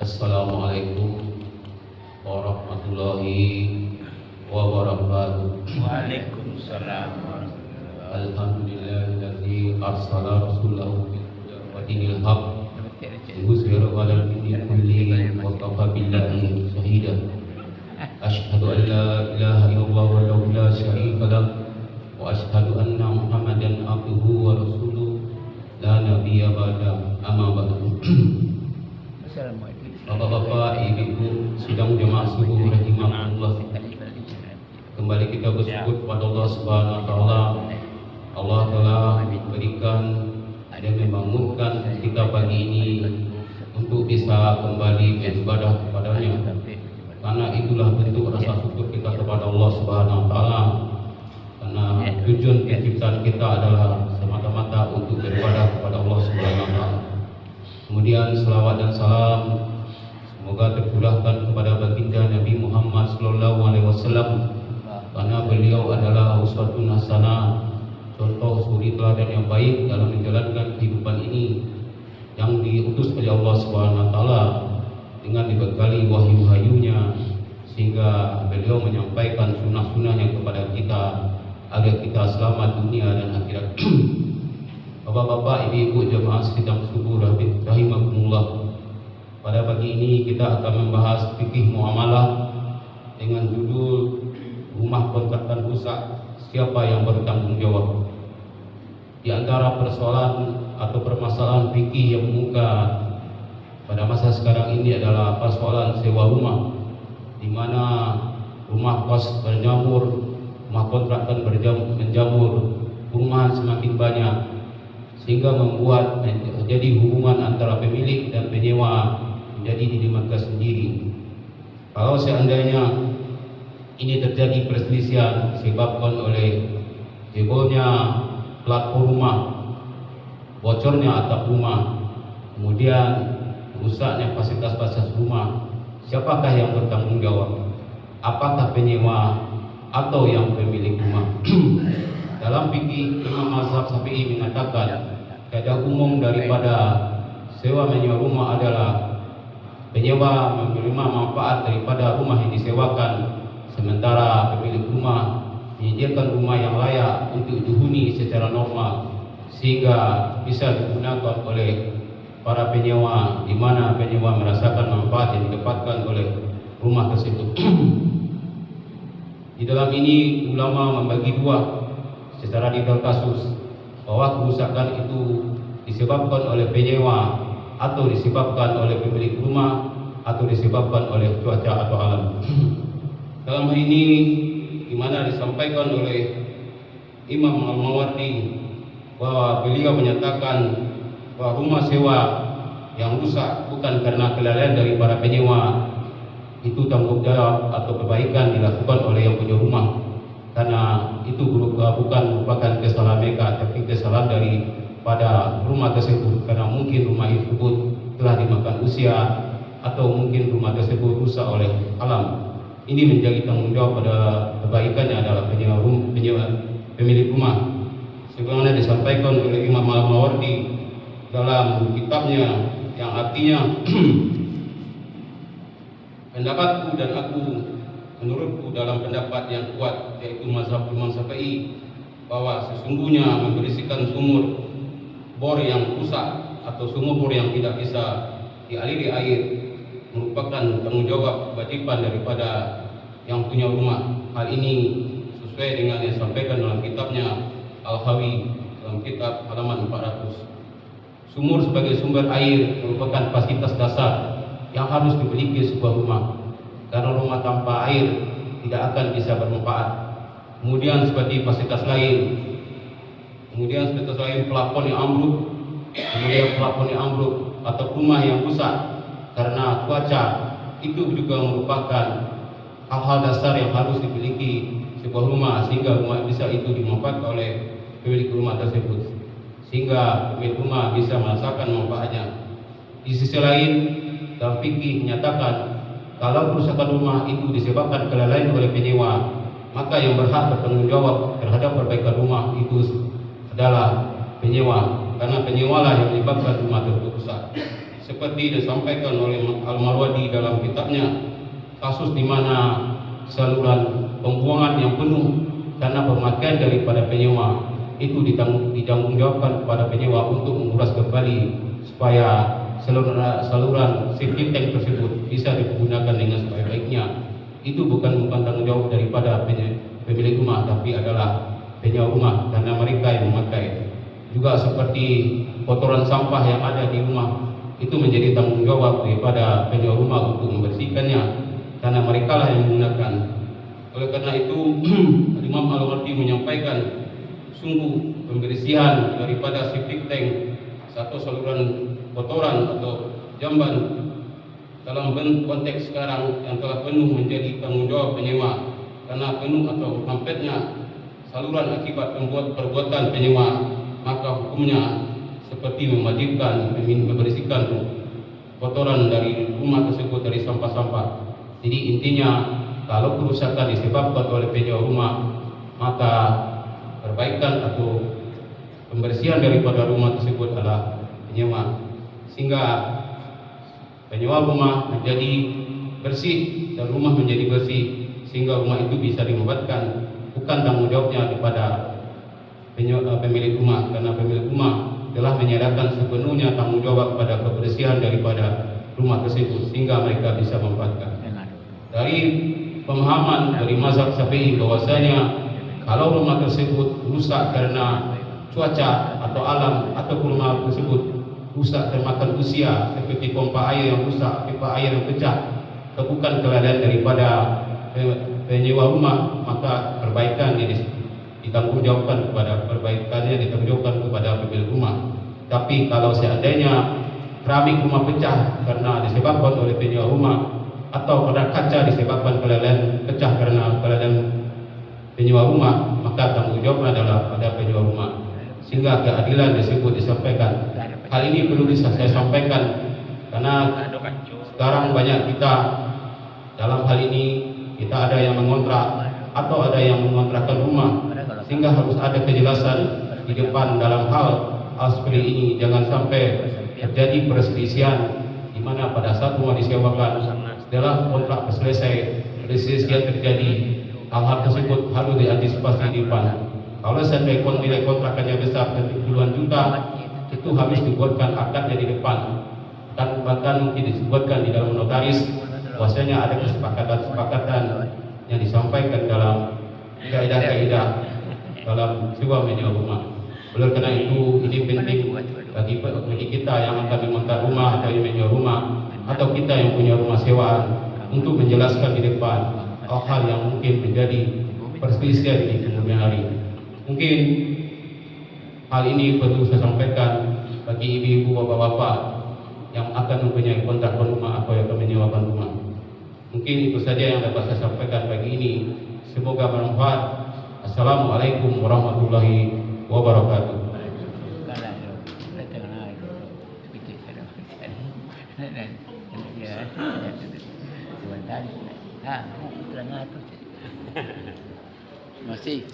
Assalamualaikum warahmatullahi wabarakatuh. Waalaikumsalam warahmatullahi Alhamdulillahilladzi arsala rasulahu bil huda wa dinil haq wabarakatuh. liyuzhirahu 'alal dini kullihi wa kafa billahi shahida. Asyhadu an la ilaha illallah wahdahu la syarika lah wa asyhadu anna Muhammadan abduhu wa rasuluh la nabiyya ba'da. Amma ba'du. Assalamualaikum. Bapak-bapak, ibu-ibu, sidang jemaah subuh rahimakumullah. Kembali kita bersyukur kepada Allah Subhanahu wa taala. Allah telah memberikan dan membangunkan kita pagi ini untuk bisa kembali beribadah kepadanya. Karena itulah bentuk rasa syukur kita kepada Allah Subhanahu wa taala. Karena tujuan penciptaan kita adalah semata-mata untuk beribadah kepada Allah Subhanahu wa taala. Kemudian selawat dan salam semoga tercurahkan kepada baginda Nabi Muhammad sallallahu alaihi wasallam, karena beliau adalah uswatun hasanah, contoh suri teladan yang baik dalam menjalankan kehidupan ini, yang diutus oleh Allah Subhanahu wa taala dengan dibekali wahyu-wahyunya, sehingga beliau menyampaikan sunnah-sunnahnya kepada kita agar kita selamat dunia dan akhirat. Bapak-bapak, ibu-ibu jemaah sidang subuh rahimakumullah. Pada pagi ini kita akan membahas fikih muamalah dengan judul rumah kontrakan rusak, siapa yang bertanggung jawab. Di antara persoalan atau permasalahan fikih yang mengemuka pada masa sekarang ini adalah persoalan sewa rumah, di mana rumah kos berjamur, rumah kontrakan menjamur, perumahan semakin banyak, sehingga membuat terjadi hubungan antara pemilik dan penyewa menjadi dilematis sendiri. Kalau seandainya ini terjadi perselisihan disebabkan oleh jebolnya platform rumah, bocornya atap rumah, kemudian rusaknya fasilitas rumah, siapakah yang bertanggung jawab? Apakah penyewa atau yang pemilik rumah? Dalam fikih Imam Mazhab Syafi'i mengatakan kaidah umum daripada sewa menyewa rumah adalah penyewa menerima manfaat daripada rumah yang disewakan, sementara pemilik rumah menyediakan rumah yang layak untuk dihuni secara normal sehingga bisa digunakan oleh para penyewa, di mana penyewa merasakan manfaat yang didapatkan oleh rumah tersebut. Di dalam ini ulama membagi dua secara detail kasus, bahwa kerusakan itu disebabkan oleh penyewa atau disebabkan oleh pemilik rumah atau disebabkan oleh cuaca atau alam. Dalam hal ini di mana disampaikan oleh Imam Al-Mawardi bahwa beliau menyatakan bahwa rumah sewa yang rusak bukan karena kelalaian dari para penyewa, itu tanggung jawab atau perbaikan dilakukan oleh yang punya rumah, karena itu bukan merupakan kesalahan mereka, tapi kesalahan daripada rumah tersebut, karena mungkin rumah tersebut telah dimakan usia atau mungkin rumah tersebut rusak oleh alam. Ini menjadi tanggung jawab pada perbaikannya adalah pemilik rumah, sebagaimana disampaikan oleh Imam Al-Mawardi dalam kitabnya yang artinya pendapatku dan aku, menurutku dalam pendapat yang kuat, yaitu mazhab Imam Syafi'i, bahwa sesungguhnya membersihkan sumur bor yang rusak atau sumur bor yang tidak bisa dialiri air merupakan tanggung jawab kewajiban daripada yang punya rumah. Hal ini sesuai dengan yang disampaikan dalam kitabnya Al-Hawi dalam kitab halaman 400. Sumur sebagai sumber air merupakan fasilitas dasar yang harus dimiliki sebuah rumah, karena rumah tanpa air tidak akan bisa bermanfaat. Kemudian seperti fasilitas lain, plafon yang ambruk, atau rumah yang rusak karena cuaca, itu juga merupakan hal-hal dasar yang harus dimiliki sebuah rumah, sehingga rumah bisa itu dimanfaatkan oleh pemilik rumah tersebut, sehingga pemilik rumah bisa merasakan manfaatnya. Di sisi lain, dalam fikih menyatakan kalau kerusakan rumah itu disebabkan kelalaian oleh penyewa, maka yang berhak bertanggung jawab terhadap perbaikan rumah itu adalah penyewa, karena penyewalah yang menyebabkan rumah tersebut rusak. seperti disampaikan oleh Al-Marwadi dalam kitabnya, kasus di mana saluran pembuangan yang penuh karena pemakaian daripada penyewa itu ditanggungjawabkan kepada penyewa untuk menguras kembali supaya saluran septic tank tersebut bisa digunakan dengan sebaik-baiknya. Itu bukan tanggung jawab daripada pemilik rumah, tapi adalah penyewa rumah karena mereka yang memakai. Juga seperti kotoran sampah yang ada di rumah itu menjadi tanggung jawab daripada penyewa rumah untuk membersihkannya karena mereka lah yang menggunakan. Oleh karena itu Imam Al-Mardi menyampaikan sungguh pembersihan daripada septic tank atau saluran kotoran atau jamban dalam konteks sekarang yang telah penuh menjadi tanggung jawab penyewa karena penuh atau mampetnya saluran akibat perbuatan penyewa, maka hukumnya seperti mewajibkan membersihkan kotoran dari rumah tersebut dari sampah-sampah. Jadi intinya kalau kerusakan disebabkan oleh penyewa rumah, maka perbaikan atau pembersihan daripada rumah tersebut adalah penyewa, sehingga penyewa rumah menjadi bersih dan rumah menjadi bersih, sehingga rumah itu bisa dimanfaatkan. Bukan tanggung jawabnya kepada pemilik rumah, karena pemilik rumah telah menyerahkan sepenuhnya tanggung jawab pada kebersihan daripada rumah tersebut, sehingga mereka bisa memanfaatkan. Dari pemahaman dari mazhab Syafi'i bahwasanya kalau rumah tersebut rusak karena cuaca atau alam atau rumah tersebut rusak termakan usia seperti pompa air yang rusak, pipa air yang pecah, bukan kelalaian daripada penyewa rumah, maka perbaikan ditanggungjawabkan kepada pemilik rumah. Tapi kalau seandainya keramik rumah pecah karena disebabkan oleh penyewa rumah atau karena kaca disebabkan kelalaian pecah karena kelalaian penyewa rumah, maka tanggung jawab adalah pada penyewa rumah, sehingga keadilan disebut disampaikan. Hal ini perlu saya sampaikan karena sekarang banyak kita dalam hal ini kita ada yang mengontrak atau ada yang mengontrakkan rumah, sehingga harus ada kejelasan di depan dalam hal seperti ini. Jangan sampai terjadi perselisihan di mana pada saat rumah disewakan setelah kontrak selesai perselisihan terjadi, hal-hal tersebut harus diantisipasi di depan. Kalau sampai nilai kontrakannya besar puluhan juta, itu harus dibuatkan akadnya di depan, dan bahkan mungkin disebutkan di dalam notaris bahwasanya ada kesepakatan yang disampaikan dalam kaidah-kaidah dalam sebuah menyewa rumah. Oleh karena itu ini penting bagi kita yang akan mengontrak rumah atau yang menyewa rumah, atau kita yang punya rumah sewaan, untuk menjelaskan di depan hal yang mungkin menjadi perselisihan di kemudian hari. Mungkin hal ini perlu saya sampaikan bagi ibu-ibu, bapak-bapak yang akan mempunyai kontrak rumah atau yang akan menyewakan rumah. Mungkin itu saja yang dapat saya sampaikan pagi ini. Semoga bermanfaat. Assalamualaikum warahmatullahi wabarakatuh. Masih.